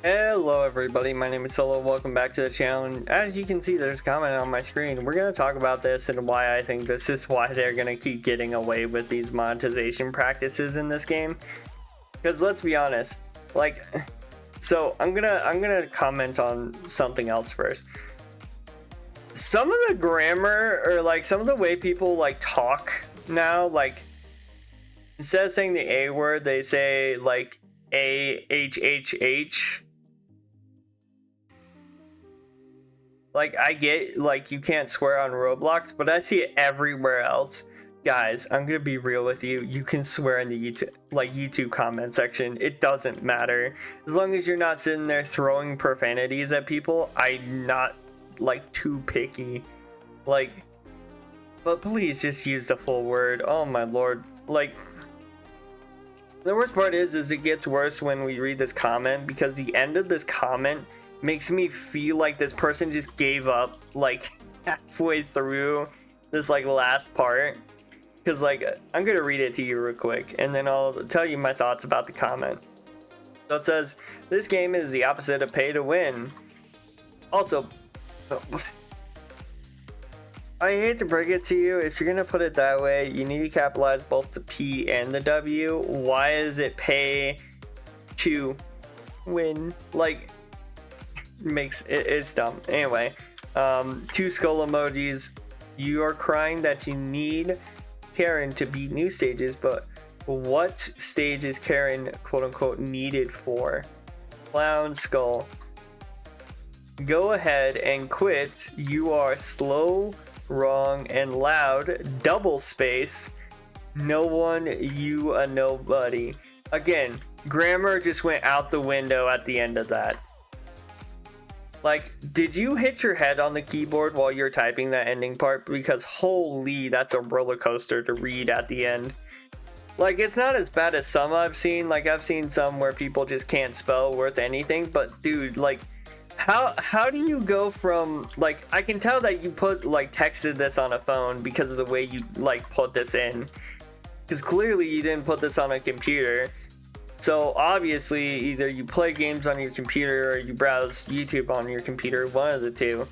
Hello everybody, my name is Solo. Welcome back to the channel, and as you can see there's a comment on my screen. We're going to talk about this and why I think this is why they're going to keep getting away with these monetization practices in this game. Because let's be honest, so I'm gonna comment on something else first. Some of the grammar, or some of the way people talk now, instead of saying the A word, they say A-H-H-H. I get, you can't swear on Roblox, but I see it everywhere else. Guys, I'm gonna be real with you. You can swear in the YouTube comment section. It doesn't matter. As long as you're not sitting there throwing profanities at people, I'm not, too picky. But please just use the full word. Oh my lord. The worst part is it gets worse when we read this comment, because the end of this comment makes me feel like this person just gave up halfway through this last part, because I'm gonna read it to you real quick and then I'll tell you my thoughts about the comment. So it says, this game is the opposite of pay to win. Also, I hate to break it to you, if you're gonna put it that way, you need to capitalize both the P and the W. Why is it pay to win? It's dumb. Anyway, 2 skull emojis. You are crying that you need Karen to beat new stages, but what stage is Karen quote unquote needed for? Clown skull. Go ahead and quit. You are slow, wrong, and loud. Double space. No one, you a nobody. Again, grammar just went out the window at the end of that. Did you hit your head on the keyboard while you're typing that ending part? Because holy, that's a roller coaster to read at the end. It's not as bad as some I've seen. I've seen some where people just can't spell worth anything, but dude, how do you go from, I can tell that you put, texted this on a phone because of the way you, put this in. Because clearly you didn't put this on a computer. So obviously either you play games on your computer or you browse YouTube on your computer, one of the two.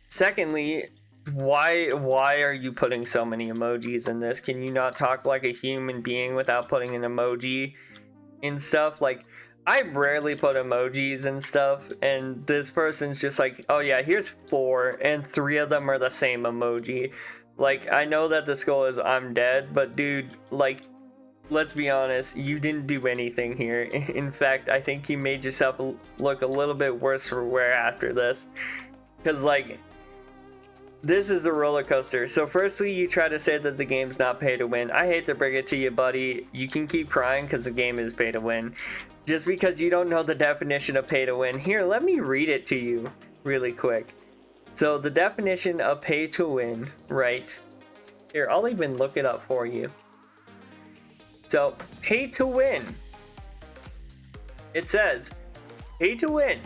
Secondly, why are you putting so many emojis in this? Can you not talk like a human being without putting an emoji in stuff? I rarely put emojis and stuff, and this person's just oh yeah, here's 4 and 3 of them are the same emoji. I know that the skull is I'm dead, but dude, let's be honest, you didn't do anything here. In fact, I think you made yourself look a little bit worse for wear after this. Because, this is the roller coaster. So firstly, you try to say that the game's not pay to win. I hate to bring it to you, buddy. You can keep crying because the game is pay to win. Just because you don't know the definition of pay to win. Here, let me read it to you really quick. So the definition of pay to win, right? Here, I'll even look it up for you. So, pay to win. It says, pay to win.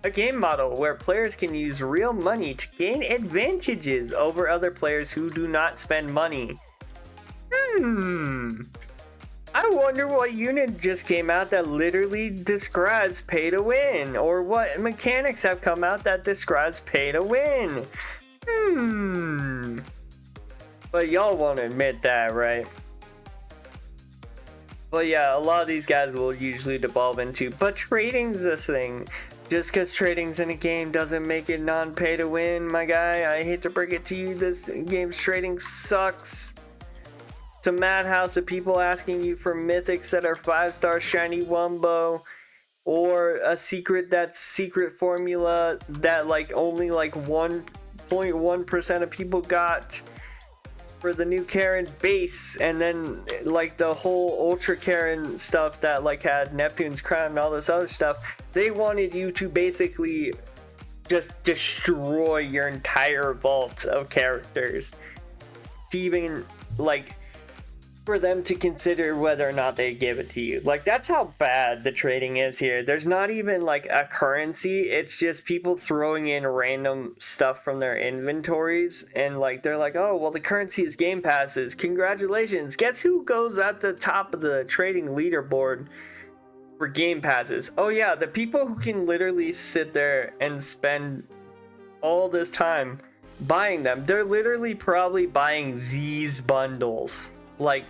A game model where players can use real money to gain advantages over other players who do not spend money. I wonder what unit just came out that literally describes pay to win, or what mechanics have come out that describes pay to win. But y'all won't admit that, right? But yeah, a lot of these guys will usually devolve into, but trading's a thing. Just because trading's in a game doesn't make it non-pay to win, my guy. I hate to break it to you, this game's trading sucks. It's a madhouse of people asking you for mythics that are 5-star shiny wumbo, or a secret that's secret formula that only 1.1% of people got for the new Karen base, and then the whole Ultra Karen stuff that had Neptune's crown and all this other stuff. They wanted you to basically just destroy your entire vault of characters to even for them to consider whether or not they give it to you. That's how bad the trading is here. There's not even a currency. It's just people throwing in random stuff from their inventories, and they're oh well, the currency is game passes. Congratulations. Guess who goes at the top of the trading leaderboard? for game passes. Oh yeah, the people who can literally sit there and spend all this time buying them, they're literally probably buying these bundles. Like,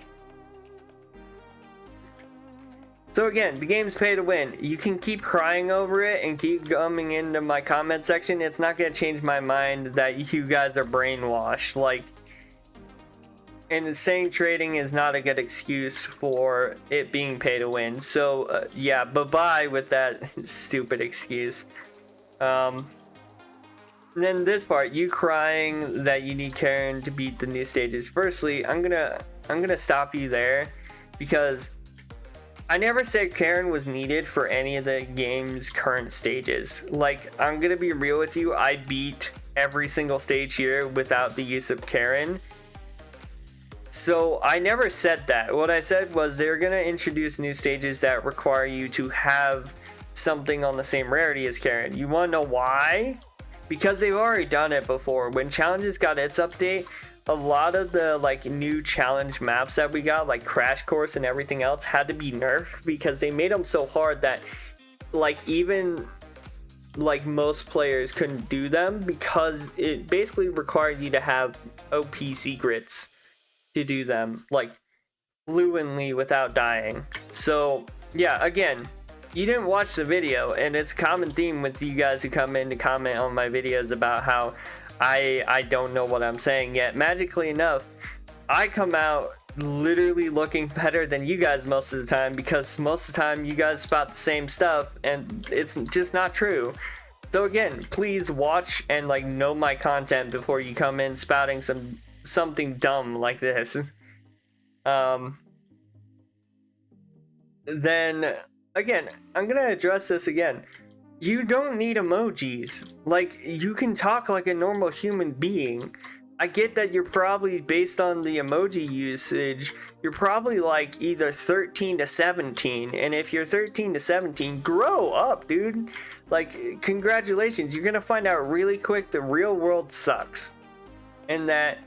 so again, the game's pay to win. You can keep crying over it and keep coming into my comment section. It's not gonna change my mind that you guys are brainwashed. Like, and saying trading is not a good excuse for it being pay to win. So yeah, bye-bye with that stupid excuse. Then this part, you crying that you need Karen to beat the new stages. Firstly, I'm gonna stop you there, because I never said Karen was needed for any of the game's current stages. Like, I'm gonna be real with you, I beat every single stage here without the use of Karen. So I never said that. What I said was they're gonna introduce new stages that require you to have something on the same rarity as Karen. You wanna know why? Because they've already done it before. When Challenges got its update, a lot of the like new challenge maps that we got, like Crash Course and everything else, had to be nerfed because they made them so hard that like even like most players couldn't do them, because it basically required you to have OP secrets to do them like fluently without dying. So yeah, again, you didn't watch the video, and it's a common theme with you guys who come in to comment on my videos about how I don't know what I'm saying yet. Magically enough, I come out literally looking better than you guys most of the time, because most of the time you guys spout the same stuff and it's just not true. So again, please watch and like know my content before you come in spouting something dumb like this. Then again, I'm gonna address this again. You don't need emojis. Like, you can talk like a normal human being. I get that you're probably, based on the emoji usage, you're probably like either 13 to 17. And if you're 13 to 17, grow up, dude. Like, congratulations. You're gonna find out really quick the real world sucks. And that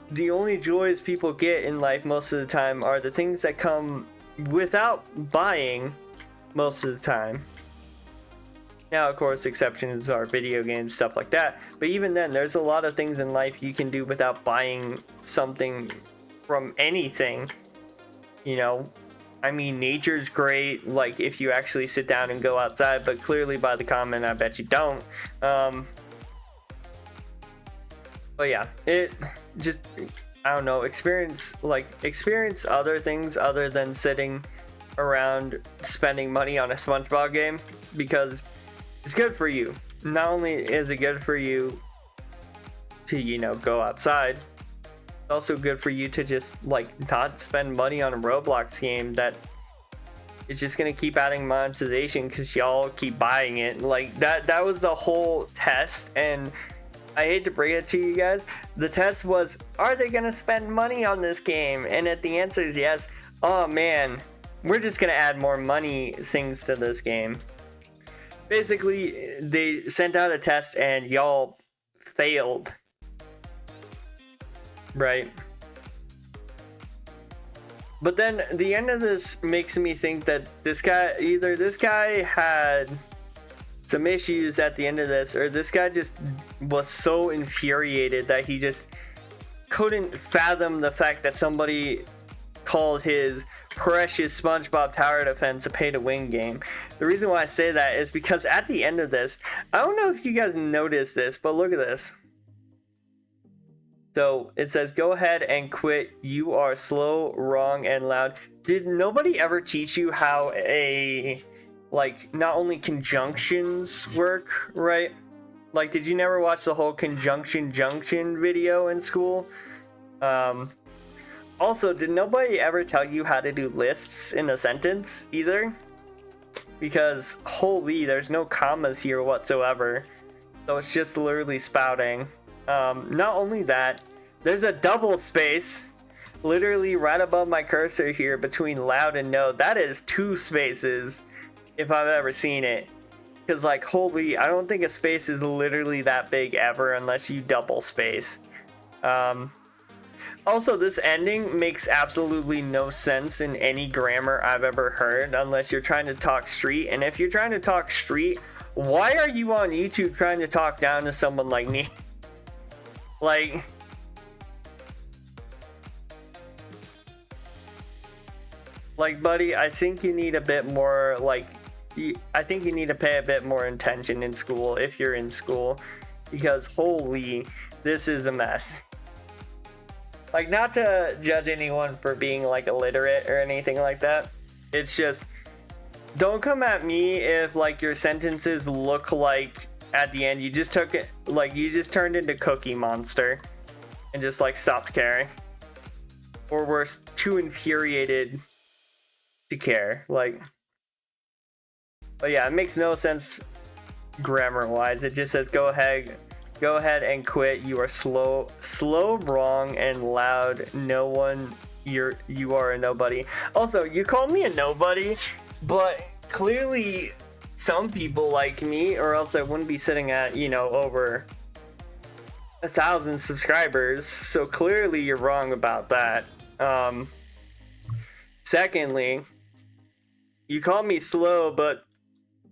the only joys people get in life most of the time are the things that come without buying most of the time. Now, of course, exceptions are video games, stuff like that. But even then, there's a lot of things in life you can do without buying something from anything. You know, I mean, nature's great, like, if you actually sit down and go outside, but clearly by the comment, I bet you don't. But yeah, it just, I don't know, experience other things other than sitting around spending money on a SpongeBob game, because it's good for you. Not only is it good for you to, you know, go outside, it's also good for you to just like not spend money on a Roblox game that is just gonna keep adding monetization because y'all keep buying it. Like that was the whole test, and I hate to bring it to you guys. The test was, are they gonna spend money on this game? And if the answer is yes, oh man, we're just gonna add more money things to this game. Basically, they sent out a test and y'all failed. Right? But then the end of this makes me think that this guy had some issues at the end of this, or this guy just was so infuriated that he just couldn't fathom the fact that somebody called his precious SpongeBob Tower Defense a pay-to-win game. The reason why I say that is because at the end of this, I don't know if you guys noticed this, but look at this. So it says, go ahead and quit. You are slow, wrong, and loud. Did nobody ever teach you how not only conjunctions work, right? Like, did you never watch the whole conjunction junction video in school? Also, did nobody ever tell you how to do lists in a sentence either? Because, holy, there's no commas here whatsoever. So it's just literally spouting. Not only that, there's a double space literally right above my cursor here between loud and no. That is 2 spaces if I've ever seen it. Because, like, holy, I don't think a space is literally that big ever unless you double space. Also, this ending makes absolutely no sense in any grammar I've ever heard unless you're trying to talk street. And if you're trying to talk street, why are you on YouTube trying to talk down to someone like me? Like, buddy, I think you need a bit more, like, I think you need to pay a bit more attention in school if you're in school, because holy, this is a mess. Like, not to judge anyone for being like illiterate or anything like that. It's just, don't come at me if like your sentences look like at the end you just took it, like you just turned into Cookie Monster and just like stopped caring. Or were too infuriated to care. Like, but yeah, it makes no sense grammar wise. It just says go ahead and quit. You are slow, wrong, and loud. No one, you are a nobody. Also, you called me a nobody, but clearly some people like me, or else I wouldn't be sitting at, you know, over 1,000 subscribers. So clearly you're wrong about that. Secondly, you called me slow, but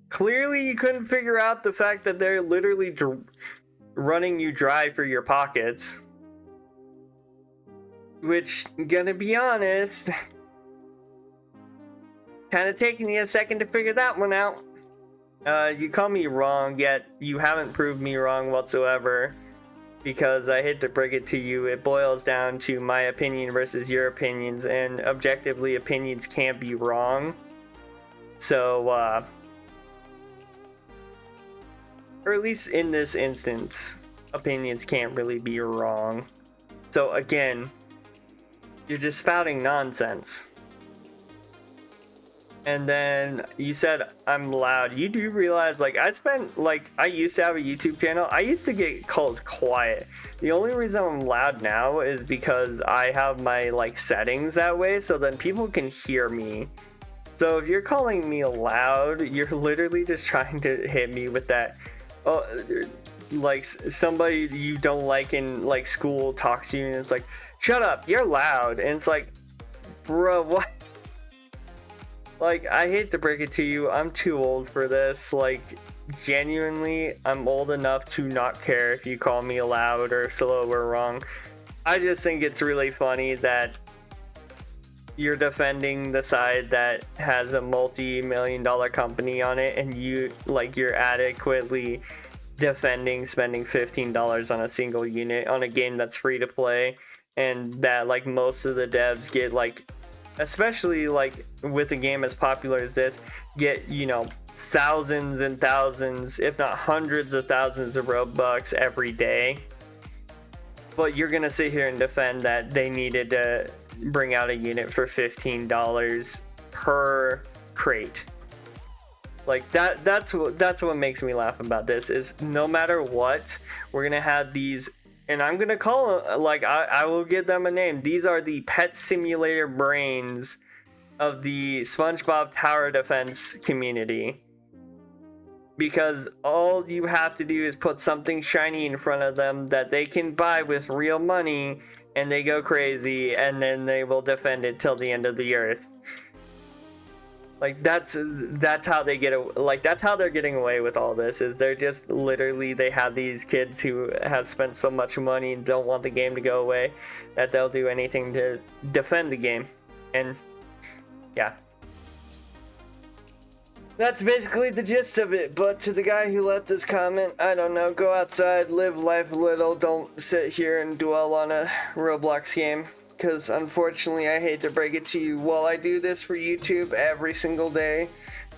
clearly you couldn't figure out the fact that they're literally running you dry for your pockets. Which, gonna be honest, kind of taking you a second to figure that one out. You call me wrong, yet you haven't proved me wrong whatsoever. Because I hate to break it to you, it boils down to my opinion versus your opinions, and objectively, opinions can't be wrong. So, or at least in this instance, opinions can't really be wrong. So again, you're just spouting nonsense. And then you said I'm loud. You do realize, like, I used to have a YouTube channel. I used to get called quiet. The only reason I'm loud now is because I have my, like, settings that way, so then people can hear me. So if you're calling me loud, you're literally just trying to hit me with that. Oh, like somebody you don't like in like school talks to you and it's like, shut up, you're loud. And it's like, bro, what? Like, I hate to break it to you, I'm too old for this. Like, genuinely, I'm old enough to not care if you call me loud or slow or wrong. I just think it's really funny that you're defending the side that has a multi-million-dollar company on it, and you're adequately defending spending $15 on a single unit on a game that's free to play, and that like most of the devs get, like, especially like with a game as popular as this, get, you know, thousands and thousands, if not hundreds of thousands of Robux every day. But you're gonna sit here and defend that they needed to bring out a unit for $15 per crate. Like, that's what makes me laugh about this, is no matter what, we're gonna have these, and I'm gonna call them, like, I will give them a name. These are the pet simulator brains of the SpongeBob tower defense community. Because all you have to do is put something shiny in front of them that they can buy with real money, and they go crazy, and then they will defend it till the end of the earth. Like, that's how they that's how they're getting away with all this, is they're just literally, they have these kids who have spent so much money and don't want the game to go away that they'll do anything to defend the game. And yeah, that's basically the gist of it. But to the guy who left this comment, I don't know, go outside, live life a little, don't sit here and dwell on a Roblox game. Because unfortunately, I hate to break it to you, while I do this for YouTube every single day,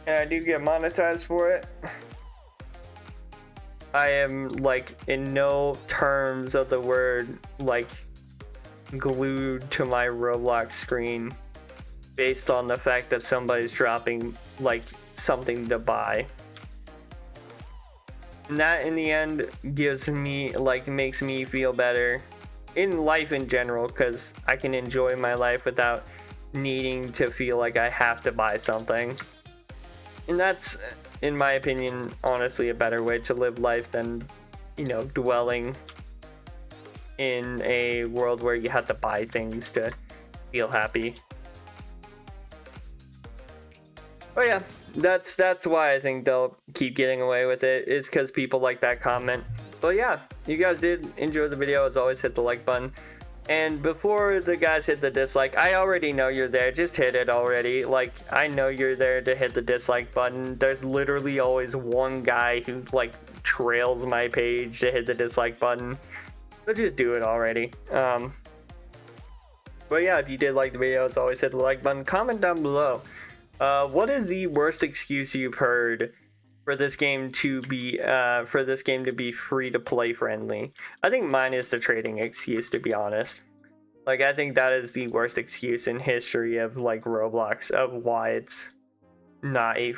and I do get monetized for it, I am, like, in no terms of the word, like, glued to my Roblox screen based on the fact that somebody's dropping, like, something to buy. And that, in the end, gives me, like, makes me feel better in life in general, because I can enjoy my life without needing to feel like I have to buy something. And that's, in my opinion, honestly a better way to live life than, you know, dwelling in a world where you have to buy things to feel happy. Oh yeah, that's why I think they'll keep getting away with it, is because people like that comment. But yeah, you guys did enjoy the video. As always, hit the like button. And before the guys hit the dislike, I already know you're there. Just hit it already. Like, I know you're there to hit the dislike button. There's literally always one guy who, like, trails my page to hit the dislike button. So just do it already. But yeah, if you did like the video, as always, hit the like button. Comment down below. What is the worst excuse you've heard for this game to be free to play friendly? I think mine is the trading excuse, to be honest. Like, I think that is the worst excuse in history of like Roblox of why it's not a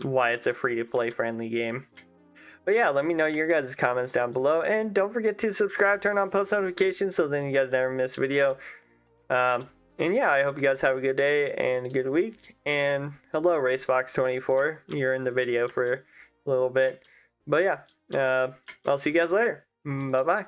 why it's a free to play friendly game. But yeah, let me know your guys' comments down below, and don't forget to subscribe, turn on post notifications so then you guys never miss a video. And yeah, I hope you guys have a good day and a good week. And hello, Racebox24. You're in the video for a little bit. But yeah, I'll see you guys later. Bye-bye.